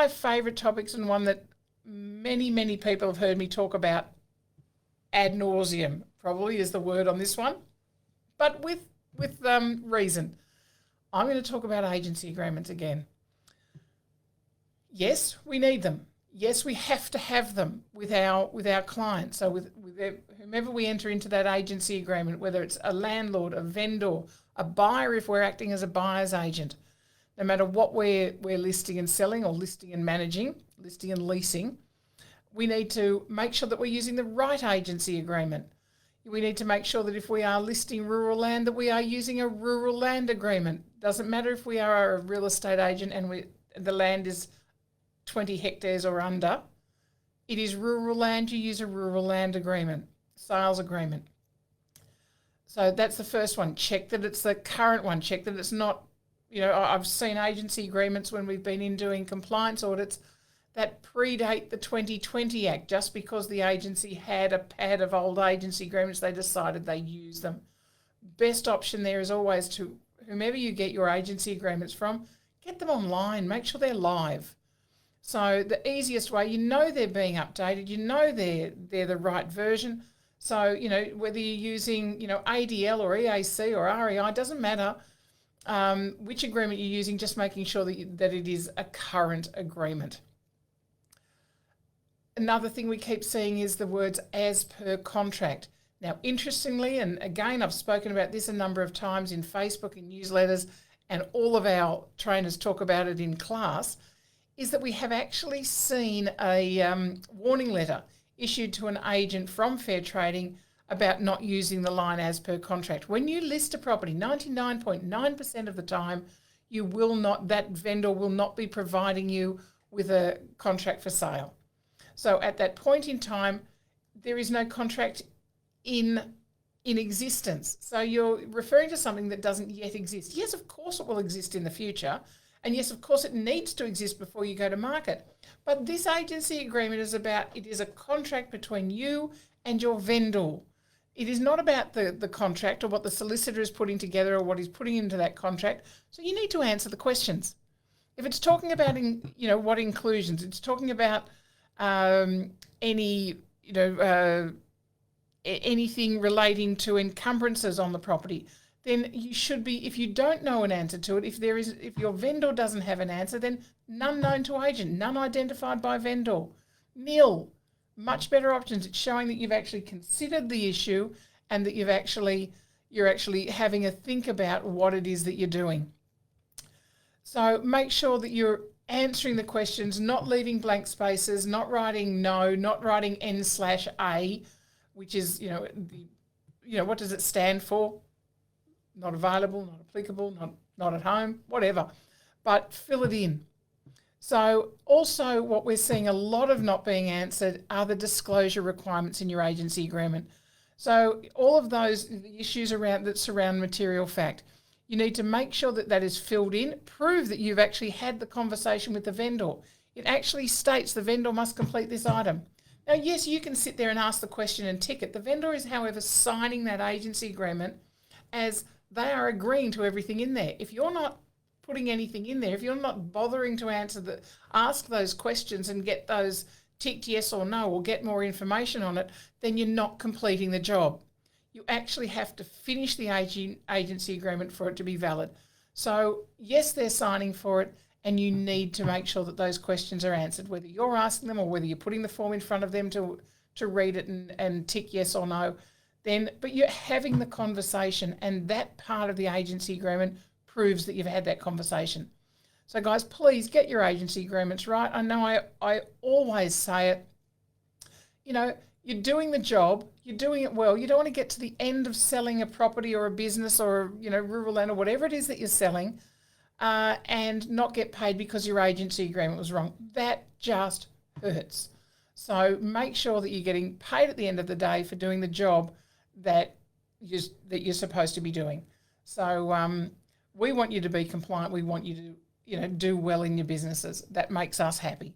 my favourite topics, and one that many, many people have heard me talk about ad nauseum, probably is the word on this one, but with reason. I'm going to talk about agency agreements again. Yes, we need them. Yes, we have to have them with our clients. So with whomever we enter into that agency agreement, whether it's a landlord, a vendor, a buyer if we're acting as a buyer's agent, no matter what we're listing and selling, or listing and managing, listing and leasing, we need to make sure that we're using the right agency agreement. We need to make sure that if we are listing rural land, that we are using a rural land agreement. Doesn't matter if we are a real estate agent and the land is 20 hectares or under. It is rural land, you use a rural land agreement, sales agreement. So that's the first one. Check that it's the current one. Check that it's not, I've seen agency agreements when we've been in doing compliance audits that predate the 2020 Act. Just because the agency had a pad of old agency agreements, they decided they use them. Best option there is always to, whomever you get your agency agreements from, get them online, make sure they're live. So the easiest way, they're being updated, they're the right version. So, whether you're using, ADL or EAC or REI, doesn't matter which agreement you're using, just making sure that it is a current agreement. Another thing we keep seeing is the words as per contract. Now, interestingly, and again, I've spoken about this a number of times in Facebook and newsletters, and all of our trainers talk about it in class, is that we have actually seen a warning letter issued to an agent from Fair Trading about not using the line as per contract. When you list a property, 99.9% of the time, that vendor will not be providing you with a contract for sale. So at that point in time, there is no contract in existence. So you're referring to something that doesn't yet exist. Yes, of course it will exist in the future. And yes, of course it needs to exist before you go to market. But this agency agreement is a contract between you and your vendor. It is not about the contract or what the solicitor is putting together or what he's putting into that contract. So you need to answer the questions. If it's talking about, what inclusions, it's talking about anything relating to encumbrances on the property, then you should be, if you don't know an answer to it, if your vendor doesn't have an answer, then none known to agent, none identified by vendor, nil. Much better options. It's showing that you've actually considered the issue and that you're actually having a think about what it is that you're doing. So make sure that you're answering the questions, not leaving blank spaces, not writing no, not writing N/A, which is, what does it stand for? Not available, not applicable, not at home, whatever. But fill it in. So also what we're seeing a lot of not being answered are the disclosure requirements in your agency agreement. So all of those issues that surround material fact, you need to make sure that is filled in. Prove that you've actually had the conversation with the vendor. It actually states the vendor must complete this item. Now, yes, you can sit there and ask the question and tick it. The vendor is, however, signing that agency agreement as they are agreeing to everything in there. If you're not putting anything in there, if you're not bothering to ask those questions and get those ticked yes or no, or get more information on it, then you're not completing the job. You actually have to finish the agency agreement for it to be valid. So yes, they're signing for it, and you need to make sure that those questions are answered, whether you're asking them or whether you're putting the form in front of them to read it and tick yes or no. But you're having the conversation, and that part of the agency agreement proves that you've had that conversation. So guys, please get your agency agreements right. I know I always say it, you're doing the job, you're doing it well. You don't want to get to the end of selling a property or a business or, rural land or whatever it is that you're selling and not get paid because your agency agreement was wrong. That just hurts. So make sure that you're getting paid at the end of the day for doing the job that you're supposed to be doing. So we want you to be compliant. We want you to, do well in your businesses. That makes us happy.